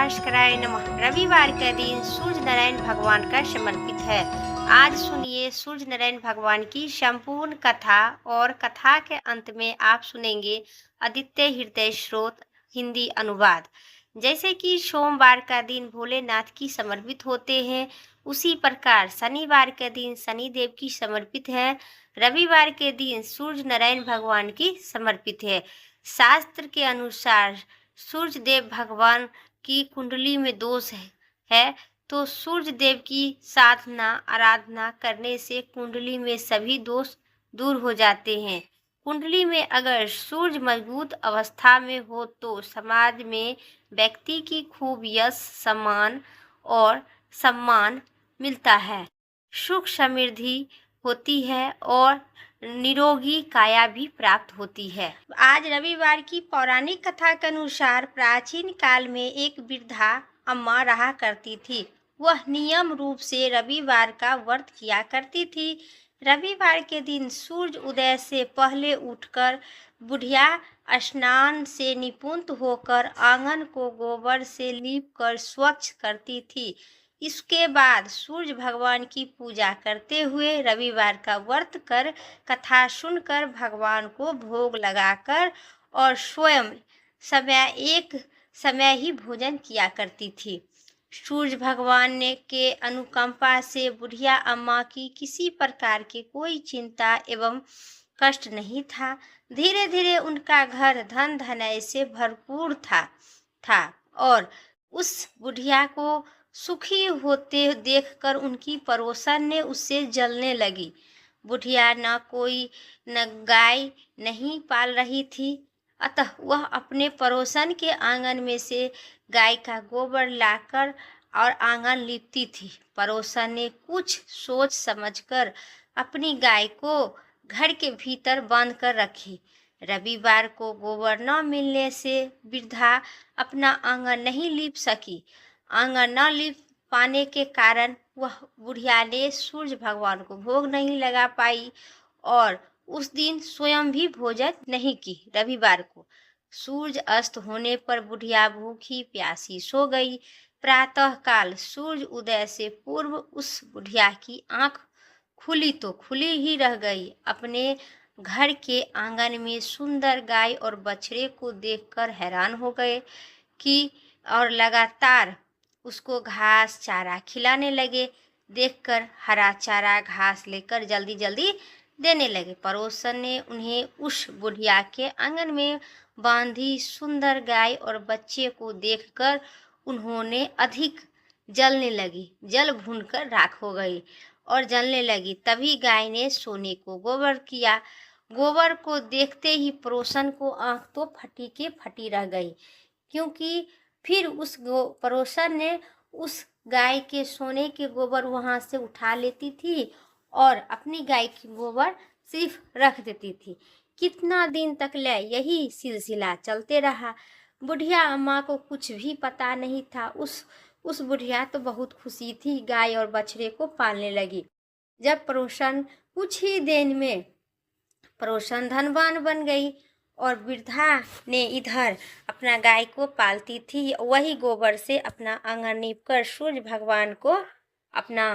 भास्कराय नमः। रविवार का दिन सूर्य नारायण भगवान का समर्पित है। आज सुनिए सूर्य नारायण भगवान की संपूर्ण कथा और कथा के अंत में आप सुनेंगे आदित्य हृदय स्रोत हिंदी अनुवाद। जैसे कि सोमवार का दिन भोलेनाथ की समर्पित होते हैं, उसी प्रकार शनिवार का दिन शनिदेव की समर्पित है। रविवार के दिन सूर्य नारायण भगवान की समर्पित है। शास्त्र के अनुसार सूर्य देव भगवान की कुंडली में दोष है तो सूर्य देव की साधना आराधना करने से कुंडली में सभी दोष दूर हो जाते हैं। कुंडली में अगर सूर्य मजबूत अवस्था में हो तो समाज में व्यक्ति की खूब यश और सम्मान मिलता है, सुख समृद्धि होती है और निरोगी काया भी प्राप्त होती है। आज रविवार की पौराणिक कथा के अनुसार प्राचीन काल में एक वृद्धा अम्मा रहा करती थी। वह नियम रूप से रविवार का व्रत किया करती थी। रविवार के दिन सूर्य उदय से पहले उठकर बुढ़िया स्नान से निपुण होकर आंगन को गोबर से लीपकर स्वच्छ करती थी। इसके बाद सूर्य भगवान की पूजा करते हुए रविवार का व्रत कर कथा सुनकर भगवान को भोग लगाकर और स्वयं एक समय ही भोजन किया करती थी। सूर्य भगवान ने के अनुकंपा से बुढ़िया अम्मा की किसी प्रकार की कोई चिंता एवं कष्ट नहीं था। धीरे धीरे उनका घर धन धनय से भरपूर था और उस बुढ़िया को सुखी होते देखकर उनकी पड़ोसन ने उससे जलने लगी। बुढ़िया न गाय नहीं पाल रही थी, अतः वह अपने पड़ोसन के आंगन में से गाय का गोबर लाकर और आंगन लीपती थी। पड़ोसन ने कुछ सोच समझकर अपनी गाय को घर के भीतर बांध कर रखी। रविवार को गोबर न मिलने से वृद्धा अपना आंगन नहीं लीप सकी। आंगन न लीप पाने के कारण वह बुढ़िया ने सूर्य भगवान को भोग नहीं लगा पाई और उस दिन स्वयं भी भोजन नहीं की। रविवार को सूर्य अस्त होने पर बुढ़िया भूखी प्यासी सो गई। प्रातः काल सूर्य उदय से पूर्व उस बुढ़िया की आंख खुली तो खुली ही रह गई। अपने घर के आंगन में सुंदर गाय और बछड़े को देखकर हैरान हो गए कि और लगातार उसको घास चारा खिलाने लगे। देखकर हरा चारा घास लेकर जल्दी जल्दी देने लगे। पड़ोसन ने उन्हें उस बुढ़िया के आंगन में बांधी सुंदर गाय और बच्चे को देखकर उन्होंने अधिक जलने लगी। जल भूनकर राख हो गई और जलने लगी। तभी गाय ने सोने को गोबर किया। गोबर को देखते ही पड़ोसन को आंख तो फटी के फटी रह गई, क्योंकि फिर उस पड़ोसन ने उस गाय के सोने के गोबर वहां से उठा लेती थी और अपनी गाय की गोबर सिर्फ रख देती थी। कितना दिन तक यही सिलसिला चलते रहा। बुढ़िया अम्मा को कुछ भी पता नहीं था। उस बुढ़िया तो बहुत खुशी थी, गाय और बछड़े को पालने लगी। जब पड़ोसन कुछ ही दिन में पड़ोसन धनवान बन गई और वृद्धा ने इधर अपना गाय को पालती थी, वही गोबर से अपना आंगन लीपकर सूर्य भगवान को अपना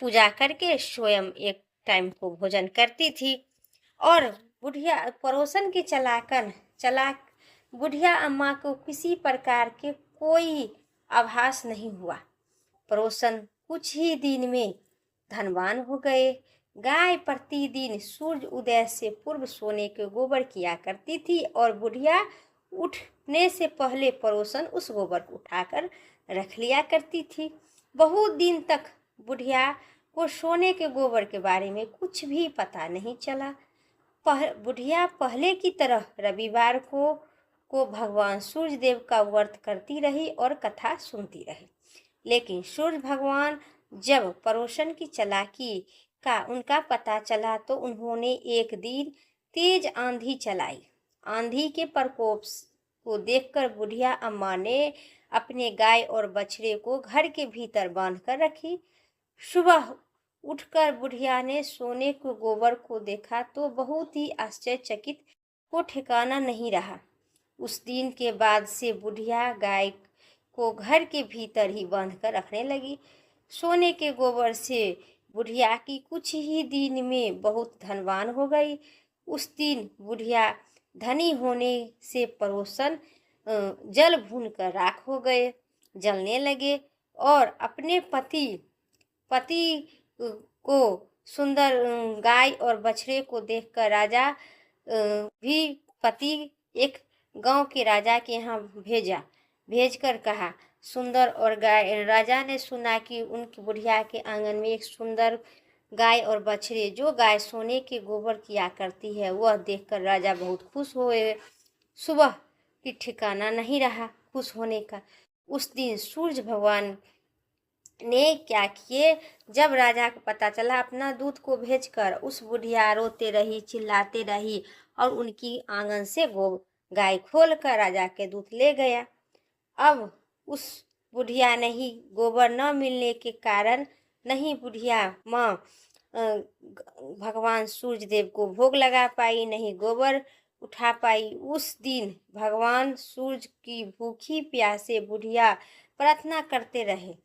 पूजा करके स्वयं एक टाइम को भोजन करती थी। और बुढ़िया पड़ोसन की चलाक बुढ़िया अम्मा को किसी प्रकार के कोई आभास नहीं हुआ। पड़ोसन कुछ ही दिन में धनवान हो गए। गाय प्रतिदिन सूर्य उदय से पूर्व सोने के गोबर किया करती थी और बुढ़िया उठने से पहले पड़ोसन उस गोबर को उठाकर रख लिया करती थी। बहुत दिन तक बुढ़िया को सोने के गोबर के बारे में कुछ भी पता नहीं चला। बुढ़िया पहले की तरह रविवार को भगवान सूर्य देव का व्रत करती रही और कथा सुनती रही। लेकिन सूर्य भगवान जब पड़ोसन की चालाकी का उनका पता चला तो उन्होंने एक दिन तेज आंधी चलाई। आंधी के प्रकोप को देखकर बुढ़िया अम्मा ने अपने गाय और बछड़े को घर के भीतर बांध कर रखी। सुबह उठकर बुढ़िया ने सोने के गोबर को देखा तो बहुत ही आश्चर्यचकित को ठिकाना नहीं रहा। उस दिन के बाद से बुढ़िया गाय को घर के भीतर ही बांध कर रखने लगी। सोने के गोबर से बुढ़िया की कुछ ही दिन में बहुत धनवान हो गई। उस दिन बुढ़िया धनी होने से परोसन जल भून कर राख हो गए, जलने लगे। और अपने पति को सुंदर गाय और बछड़े को देखकर राजा भी पति एक गांव के राजा के यहाँ भेजकर कहा सुंदर और गाय। राजा ने सुना कि उनकी बुढ़िया के आंगन में एक सुंदर गाय और बछड़े, जो गाय सोने के गोबर किया करती है, वह देखकर राजा बहुत खुश हुए। सुबह की ठिकाना नहीं रहा खुश होने का। उस दिन सूरज भगवान ने क्या किए, जब राजा को पता चला, अपना दूध को भेजकर उस बुढ़िया रोते रही, चिल्लाते रही और उनकी आंगन से गाय खोल कर राजा के दूध ले गया। अब उस बुढ़िया ने ही गोबर न मिलने के कारण नहीं बुढ़िया माँ भगवान सूर्य देव को भोग लगा पाई, नहीं गोबर उठा पाई। उस दिन भगवान सूर्य की भूखी प्यासे बुढ़िया प्रार्थना करते रहे।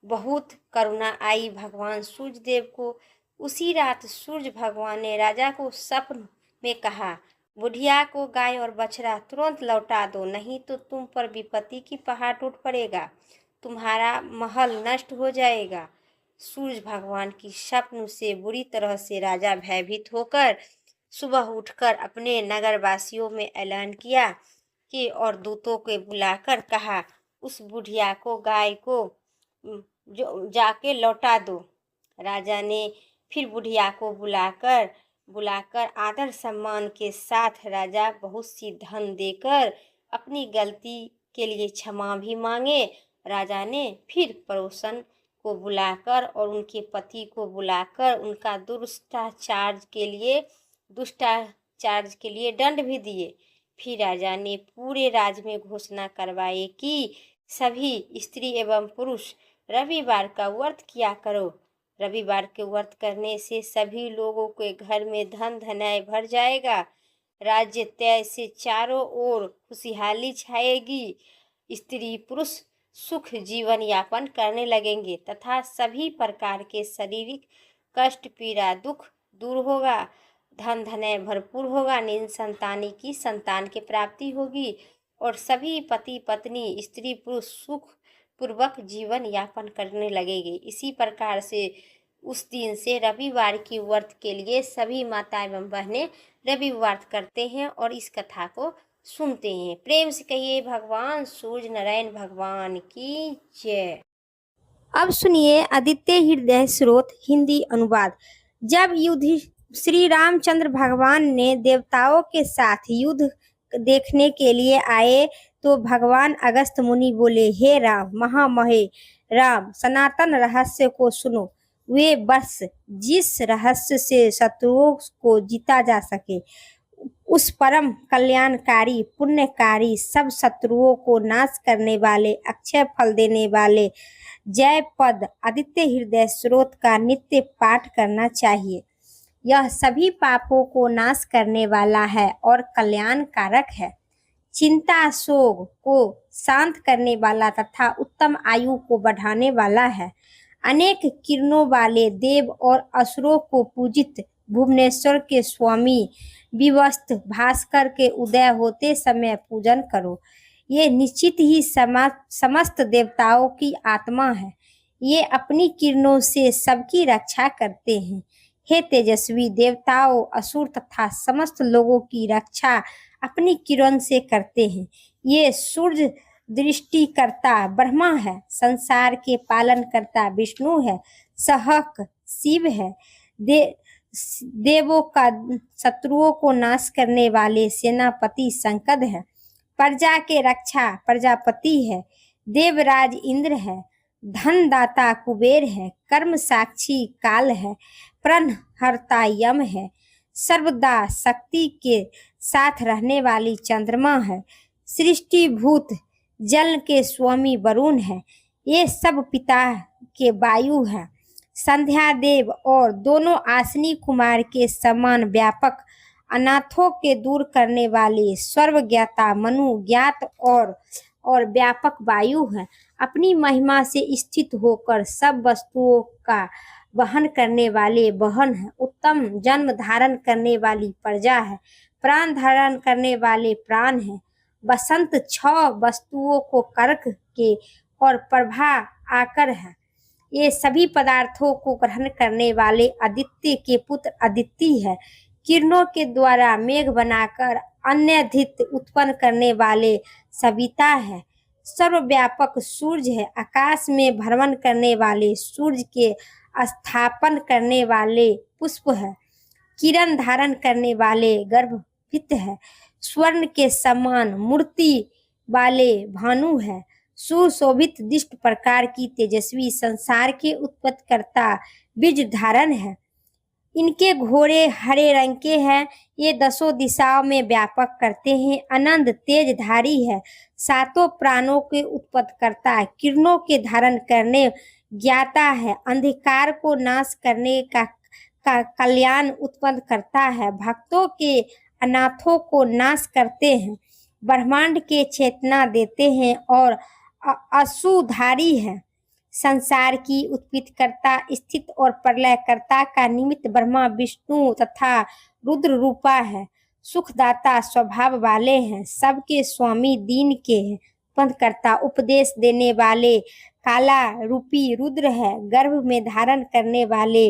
बहुत करुणा आई भगवान सूर्य देव को। उसी रात सूर्य भगवान ने राजा को स्वप्न में कहा, बुढ़िया को गाय और बछड़ा तुरंत लौटा दो, नहीं तो तुम पर विपत्ति की पहाड़ टूट पड़ेगा, तुम्हारा महल नष्ट हो जाएगा। सूर्य भगवान की स्वप्न से बुरी तरह से राजा भयभीत होकर सुबह उठकर अपने नगरवासियों में ऐलान किया कि और दूतों को बुलाकर कहा, उस बुढ़िया को गाय को जो जाके लौटा दो। राजा ने फिर बुढ़िया को बुलाकर आदर सम्मान के साथ राजा बहुत सी धन देकर अपनी गलती के लिए क्षमा भी मांगे। राजा ने फिर पड़ोसन को बुलाकर और उनके पति को बुलाकर उनका दुष्टाचार के लिए दंड भी दिए। फिर राजा ने पूरे राज्य में घोषणा करवाई कि सभी स्त्री एवं पुरुष रविवार का व्रत किया करो। रविवार के व्रत करने से सभी लोगों के घर में धन धनाय भर जाएगा, राज्य तय से चारों ओर खुशहाली छाएगी, स्त्री पुरुष सुख जीवन यापन करने लगेंगे तथा सभी प्रकार के शारीरिक कष्ट पीड़ा दुख दूर होगा, धन धनाय भरपूर होगा, निसंतानी की संतान की प्राप्ति होगी और सभी पति पत्नी स्त्री पुरुष सुख पूर्वक जीवन यापन करने लगेंगे। इसी प्रकार से उस दिन से रविवार की व्रत के लिए सभी माता एवं बहनें रविवार करते हैं और इस कथा को सुनते हैं। प्रेम से कहिए भगवान सूर्य नारायण भगवान की जय। अब सुनिए आदित्य हृदय स्रोत हिंदी अनुवाद। जब श्री रामचंद्र भगवान ने देवताओं के साथ युद्ध देखने के लिए आए तो भगवान अगस्त मुनि बोले, हे राम महामहे राम, सनातन रहस्य को सुनो। वे बस जिस रहस्य से शत्रुओं को जीता जा सके, उस परम कल्याणकारी पुण्यकारी सब शत्रुओं को नाश करने वाले अक्षय फल देने वाले जय पद आदित्य हृदय स्रोत का नित्य पाठ करना चाहिए। यह सभी पापों को नाश करने वाला है और कल्याण कारक है, चिंता शोक को शांत करने वाला तथा उत्तम आयु को बढ़ाने वाला है। अनेक किरणों वाले देव और असुरों को पूजित भुवनेश्वर के स्वामी विवस्त भास्कर के उदय होते समय पूजन करो। ये निश्चित ही समस्त देवताओं की आत्मा है। ये अपनी किरणों से सबकी रक्षा करते हैं। हे तेजस्वी देवताओं, असुर तथा समस्त लोगों की रक्षा अपनी किरण से करते हैं। ये सूर्य दृष्टिकर्ता ब्रह्मा है, संसार के पालन करता विष्णु है, सहक शिव है, देवों का शत्रुओं को नाश करने वाले सेनापति संकद है, प्रजा के रक्षा प्रजापति है, देवराज इंद्र है, धन दाता कुबेर है, कर्म साक्षी काल है, प्रणहर्ता यम है, सर्वदा शक्ति के साथ रहने वाली चंद्रमा है, सृष्टि भूत जल के स्वामी वरुण है, ये सब पिता के वायु है, संध्या देव और दोनों आसनी कुमार के समान व्यापक, अनाथों के दूर करने वाले सर्वज्ञाता मनु ज्ञात और और व्यापक वायु है। अपनी महिमा से स्थित होकर सब वस्तुओं का वहन करने वाले वहन है। उत्तम जन्म धारण करने वाली प्रजा है। प्राण धारण करने वाले प्राण है। बसंत 6 वस्तुओं को कर्क के और प्रभा आकर है। ये सभी पदार्थों को ग्रहण करने वाले आदित्य के पुत्र अदिति है। किरणों के द्वारा मेघ बनाकर अन्यधित उत्पन्न करने वाले सविता है। सर्वव्यापक सूर्य है। आकाश में भ्रमण करने वाले सूर्य के स्थापन करने वाले पुष्प है। किरण धारण करने वाले गर्भभित है। स्वर्ण के समान मूर्ति वाले भानु है। सुशोभित दिष्ट प्रकार की तेजस्वी संसार के उत्पत्ति करता बीज धारण है। इनके घोड़े हरे रंग के हैं। ये 10 दिशाओं में व्यापक करते हैं। अनंत तेजधारी है। 7 प्राणों के उत्पत्ति करता है। किरणों के धारण करने ज्ञाता है। अंधकार को नाश करने का कल्याण उत्पन्न करता है। भक्तों के अनाथों को नाश करते हैं। ब्रह्मांड के चेतना देते हैं और असूधारी है। संसार की उत्पत्ति करता, स्थित और प्रलय करता का निमित्त ब्रह्मा विष्णु तथा रुद्र रूपा है। सुखदाता स्वभाव वाले हैं। सबके स्वामी दीन के हैं। उत्पन्न करता, उपदेश देने वाले काला रूपी रुद्र है। गर्भ में धारण करने वाले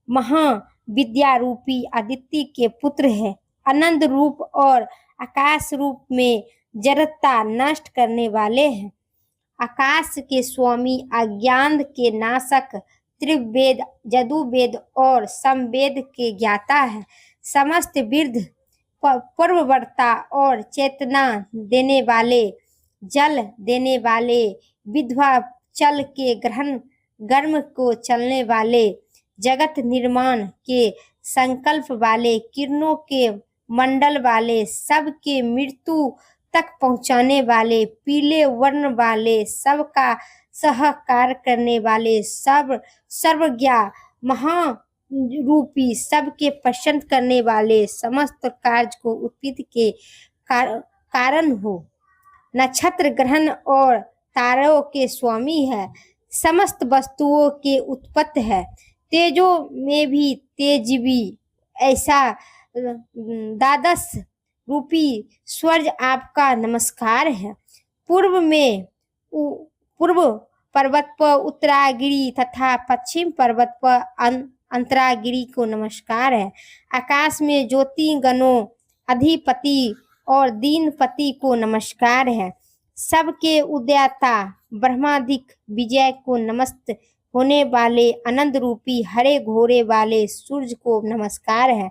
महाविद्या रूपी आदित्य के पुत्र है। आनंद रूप और आकाश रूप में जड़ता नष्ट करने वाले हैं। आकाश के स्वामी, अज्ञान के नाशक, त्रिवेद, यजुर्वेद और समवेद के ज्ञाता है। समस्त वृद्ध, पूर्ववर्ता और चेतना देने वाले, जल देने वाले, विधवा चल के ग्रहण गर्म को चलने वाले, जगत निर्माण के संकल्प वाले, किरणों के मंडल वाले, सबके मृत्यु तक पहुंचाने वाले, पीले वर्ण वाले, सबका सहकार करने वाले, सर्वज्ञा महारूपी, सबके पसंद करने वाले, समस्त कार्य को उत्पत्ति के कारण हो। नक्षत्र ग्रहण और तारों के स्वामी है। समस्त वस्तुओं के उत्पत्ति है। तेजों में भी तेजवी, ऐसा द्वादश रूपी सूर्य आपका नमस्कार है। पूर्व पर्वत पर उत्तरागिरी तथा पश्चिम पर्वत पर अंतरागिरी को नमस्कार है। आकाश में ज्योति गणों अधिपति और दीनपति को नमस्कार है। सबके उदयता ब्रह्माधिक विजय को नमस्त होने वाले आनंद रूपी हरे घोड़े वाले सूर्य को नमस्कार है।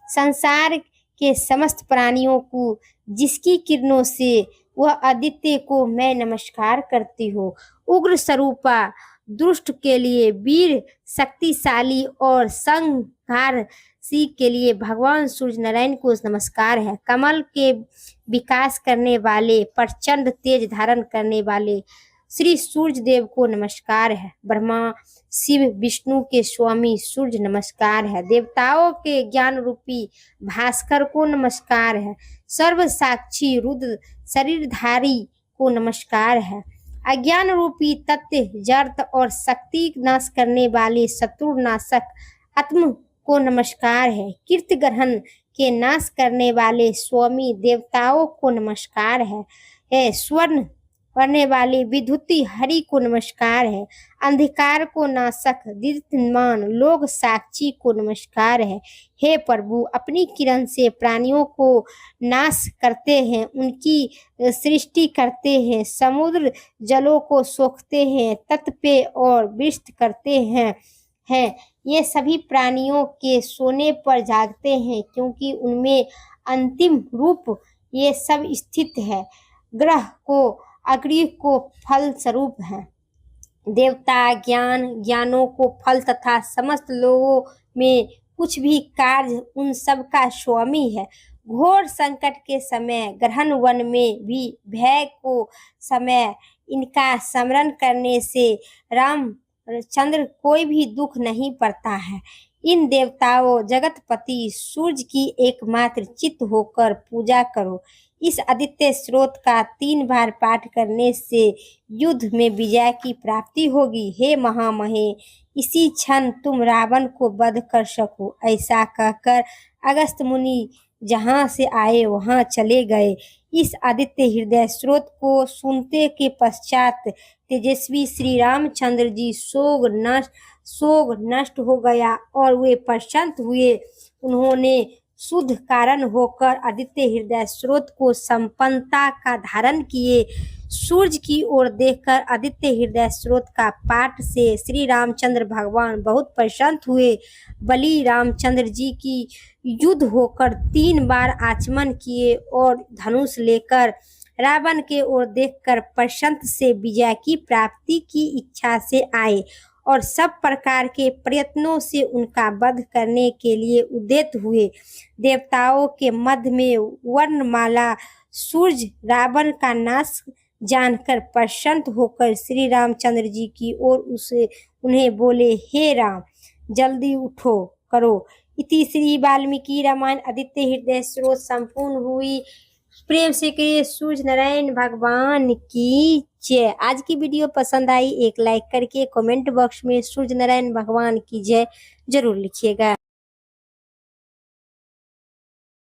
संसार के समस्त प्राणियों को जिसकी किरणों से वह आदित्य को मैं नमस्कार करती हूँ। उग्र स्वरूपा, दुष्ट के लिए वीर, शक्तिशाली और संहारशी के लिए भगवान सूर्य नारायण को नमस्कार है। कमल के विकास करने वाले, प्रचंड तेज धारण करने वाले श्री सूर्य देव को नमस्कार है। ब्रह्मा शिव विष्णु के स्वामी सूर्य नमस्कार है। देवताओं के ज्ञान रूपी भास्कर को नमस्कार है। सर्व साक्षी रुद्र शरीरधारी को नमस्कार है। अज्ञान रूपी तत्व जड़ और शक्ति नाश करने वाले शत्रुनाशक आत्म को नमस्कार है। कीर्ति ग्रहण के नाश करने वाले स्वामी देवताओं को नमस्कार है। स्वर्ण करने वाले विद्युती हरि को नमस्कार है। अंधकार को नाशक दीप्तमान लोक साक्षी को नमस्कार है। हे प्रभु, अपनी किरण से प्राणियों को नाश करते हैं, उनकी सृष्टि करते हैं, समुद्र जलों को सोखते हैं, तट पे और विष्ट करते हैं। ये सभी प्राणियों के सोने पर जागते हैं, क्योंकि उनमें अंतिम रूप ये सब स्थित है। ग्रह को अग्नि को फल स्वरूप है। देवता ज्ञानों को फल तथा समस्त लोगों में कुछ भी कार्य उन सब का स्वामी है। घोर संकट के समय ग्रहण वन में भी भय को समय इनका स्मरण करने से रामचंद्र कोई भी दुख नहीं पड़ता है। इन देवताओं जगतपति सूर्य की एकमात्र चित्त होकर पूजा करो। इस आदित्य स्रोत का 3 बार पाठ करने से युद्ध में विजय की प्राप्ति होगी। हे महामहे, इसी क्षण तुम रावण को वध कर सको। ऐसा कहकर अगस्त्य मुनि जहाँ से आए वहाँ चले गए। इस आदित्य हृदय स्रोत को सुनते के पश्चात तेजस्वी श्री रामचंद्र जी शोक नष्ट हो गया और वे प्रसन्न हुए। उन्होंने शुद्ध कारण होकर आदित्य हृदय स्रोत को संपन्नता का धारण किए। सूर्य की ओर देखकर आदित्य हृदय स्रोत का पाठ से श्री रामचंद्र भगवान बहुत प्रसन्न हुए। बलि रामचंद्र जी की युद्ध होकर 3 बार आचमन किए और धनुष लेकर रावण के ओर देखकर प्रसन्न से विजय की प्राप्ति की इच्छा से आए और सब प्रकार के प्रयत्नों से उनका वध करने के लिए उद्यत हुए। देवताओं के मध्य में वर्णमाला सूर्य रावण का नाश जानकर प्रसन्न होकर श्री रामचंद्र जी की ओर उन्हें बोले, हे राम, जल्दी उठो करो। इति श्री वाल्मीकि रामायण आदित्य हृदय स्रोत संपूर्ण हुई। प्रेम से करिए सूर्य नारायण भगवान की जय। आज की वीडियो पसंद आई एक लाइक करके कमेंट बॉक्स में सूर्य नारायण भगवान की जय जरूर लिखिएगा।